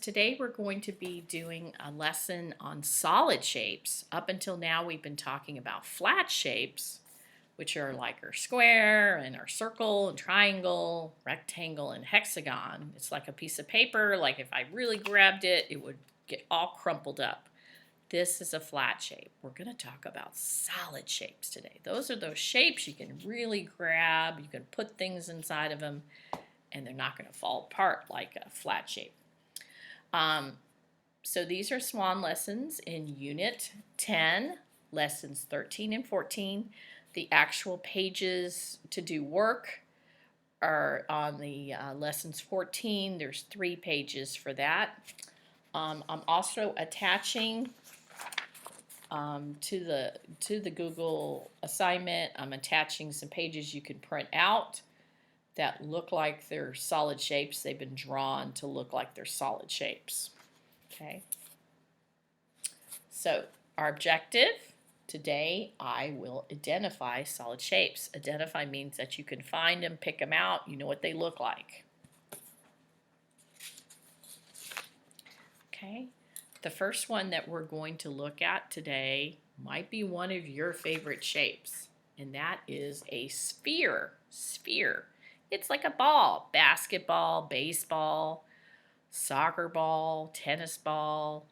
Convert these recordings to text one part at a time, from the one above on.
Today we're going to be doing a lesson on solid shapes. Up until now we've been talking about flat shapes, which are like our square and our circle and triangle, rectangle and hexagon. It's like a piece of paper, like if I really grabbed it, it would get all crumpled up. This is a flat shape. We're going to talk about solid shapes today. Those are those shapes you can really grab, you can put things inside of them, and they're not going to fall apart like a flat shape. So these are Swan lessons in Unit 10, lessons 13 and 14. The actual pages to do work are on the lessons 14. There's 3 pages for that. I'm also attaching to the Google assignment, I'm attaching some pages you can print out that look like they're solid shapes. They've been drawn to look like they're solid shapes. Okay. So our objective today, I will identify solid shapes. Identify means that you can find them, pick them out, you know what they look like. Okay. The first one that we're going to look at today might be one of your favorite shapes, and that is a sphere. Sphere. It's like a ball, basketball, baseball, soccer ball, tennis ball,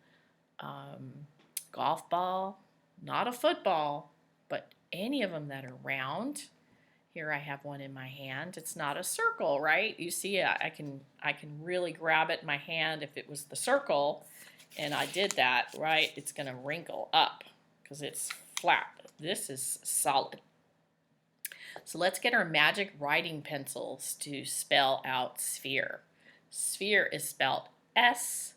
golf ball, not a football, but any of them that are round. Here I have one in my hand. It's not a circle, right? You see, I can really grab it in my hand. If it was the circle and I did that, right, it's going to wrinkle up because it's flat. This is solid. So let's get our magic writing pencils to spell out sphere. Sphere is spelled S-P-H-E-R-E.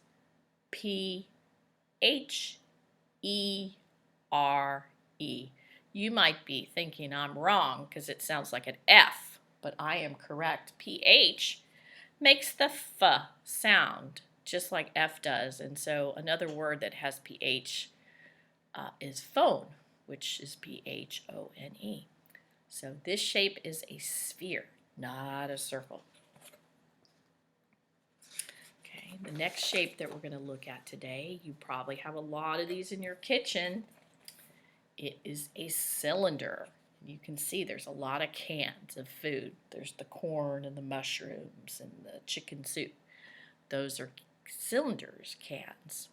You might be thinking I'm wrong because it sounds like an F, but I am correct. PH makes the F sound, just like F does. And so another word that has PH is phone, which is P-H-O-N-E. So this shape is a sphere, not a circle. Okay, the next shape that we're going to look at today, you probably have a lot of these in your kitchen. It is a cylinder. You can see there's a lot of cans of food. There's the corn and the mushrooms and the chicken soup. Those are cylinders, cans.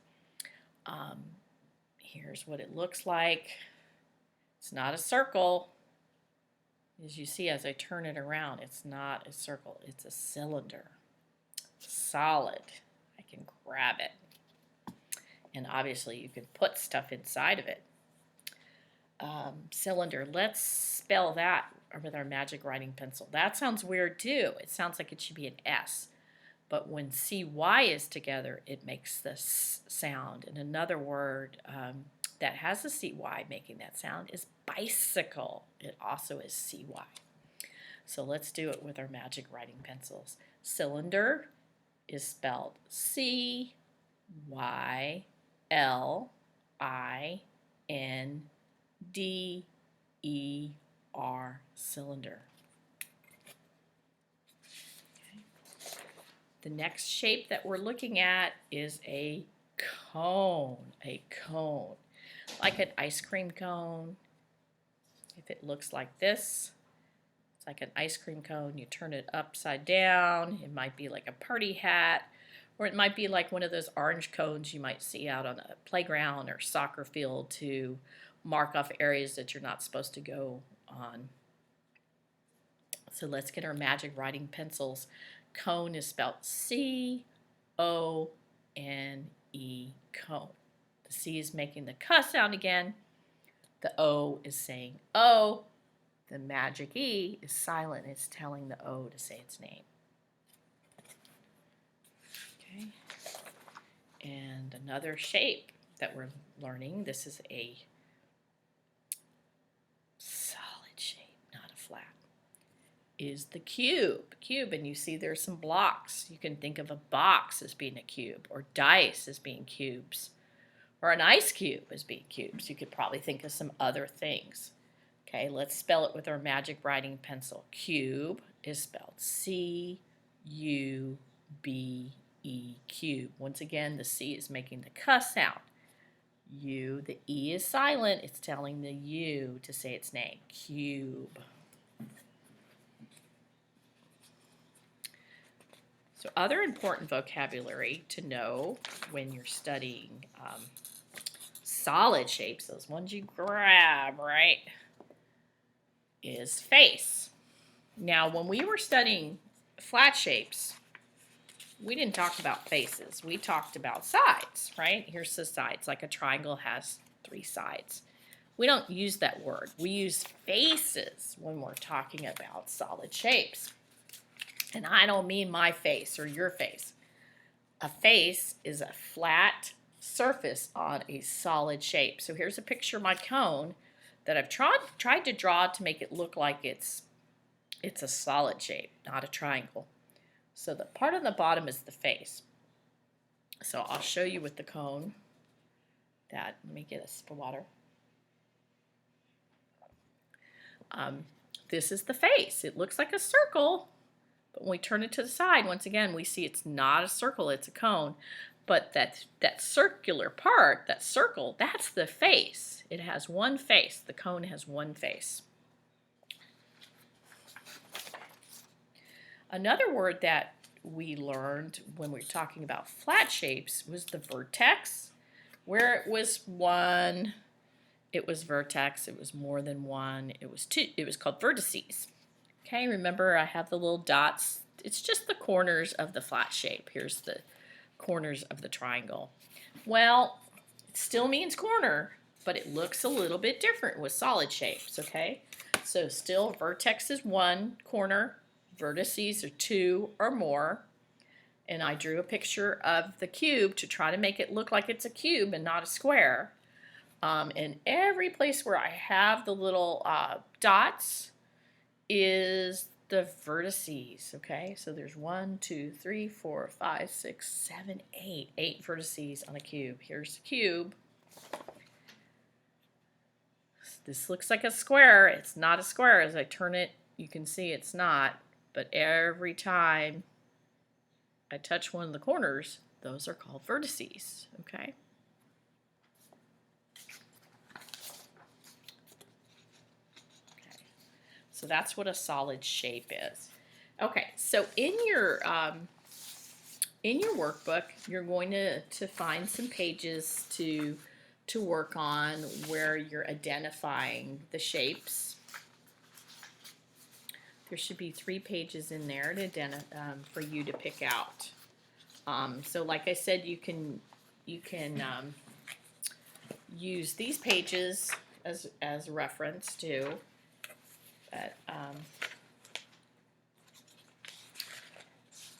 Here's what it looks like. It's not a circle. As you see, as I turn it around, it's not a circle, it's a cylinder. Solid. I can grab it. And obviously you can put stuff inside of it. Cylinder, let's spell that with our magic writing pencil. That sounds weird too. It sounds like it should be an S. But when CY is together, it makes this sound. And another word that has a CY making that sound is bicycle. It also is CY. So let's do it with our magic writing pencils. Cylinder is spelled C-Y-L-I-N-D-E-R, cylinder. The next shape that we're looking at is a cone, like an ice cream cone. If it looks like this, it's like an ice cream cone. You turn it upside down. It might be like a party hat, or it might be like one of those orange cones you might see out on a playground or soccer field to mark off areas that you're not supposed to go on. So let's get our magic writing pencils. Cone is spelled C-O-N-E, cone. The C is making the K sound again. The O is saying O. The magic E is silent. It's telling the O to say its name. Okay. And another shape that we're learning, this is a solid shape, not a flat, is the cube. And you see there's some blocks. You can think of a box as being a cube, or dice as being cubes, or an ice cube as being cubes. You could probably think of some other things. Okay, let's spell it with our magic writing pencil. Cube is spelled C-U-B-E. E cube. Once again, the C is making the cuss sound. U, the E is silent. It's telling the U to say its name. Cube. So other important vocabulary to know when you're studying solid shapes, those ones you grab, right, is face. Now, when we were studying flat shapes, we didn't talk about faces. We talked about sides, right? Here's the sides, like a triangle has 3 sides. We don't use that word. We use faces when we're talking about solid shapes. And I don't mean my face or your face. A face is a flat surface on a solid shape. So here's a picture of my cone that I've tried to draw to make it look like it's a solid shape, not a triangle. So the part on the bottom is the face. So I'll show you with the cone that, let me get a sip of water. This is the face. It looks like a circle, but when we turn it to the side, once again, we see it's not a circle, it's a cone. But that circular part, that circle, that's the face. It has one face. The cone has one face. Another word that we learned when we were talking about flat shapes was the vertex. Where it was one, it was vertex. It was more than one. It was two. It was called vertices. Okay, remember I have the little dots. It's just the corners of the flat shape. Here's the corners of the triangle. Well, it still means corner, but it looks a little bit different with solid shapes, okay? So still vertex is one corner, vertices are 2 or more, and I drew a picture of the cube to try to make it look like it's a cube and not a square. And every place where I have the little dots is the vertices, okay? So there's 1, 2, 3, 4, 5, 6, 7, 8. 8 vertices on a cube. Here's the cube. This looks like a square. It's not a square. As I turn it, you can see it's not. But every time I touch one of the corners, those are called vertices, okay? So that's what a solid shape is. Okay, so in your workbook, you're going to find some pages to work on where you're identifying the shapes. There should be 3 pages in there to for you to pick out. So like I said, you can use these pages as reference too. But,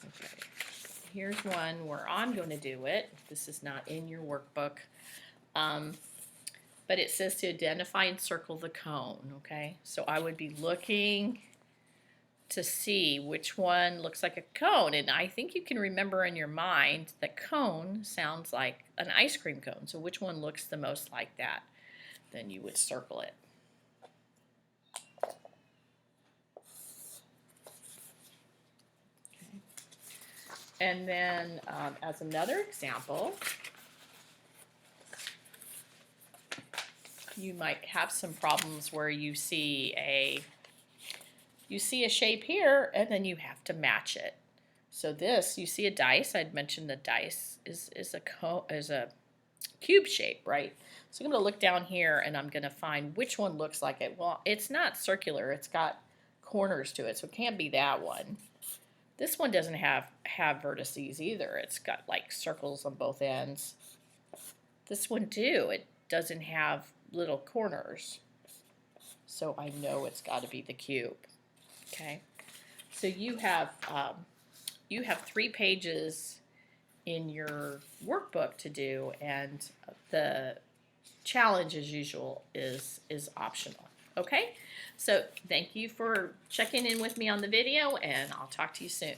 okay, here's one where I'm going to do it. This is not in your workbook, but it says to identify and circle the cone. Okay, so I would be looking to see which one looks like a cone, and I think you can remember in your mind that cone sounds like an ice cream cone. So which one looks the most like that? Then you would circle it. And then as another example, you might have some problems where you see a shape here and then you have to match it. So this, you see a dice. I'd mentioned the dice is a cube shape, right? So I'm going to look down here and I'm going to find which one looks like it. Well, it's not circular. It's got corners to it, so it can't be that one. This one doesn't have vertices either. It's got like circles on both ends. This one too, it doesn't have little corners. So I know it's got to be the cube. Okay. So you have 3 pages in your workbook to do, and the challenge as usual is optional. Okay? So thank you for checking in with me on the video, and I'll talk to you soon.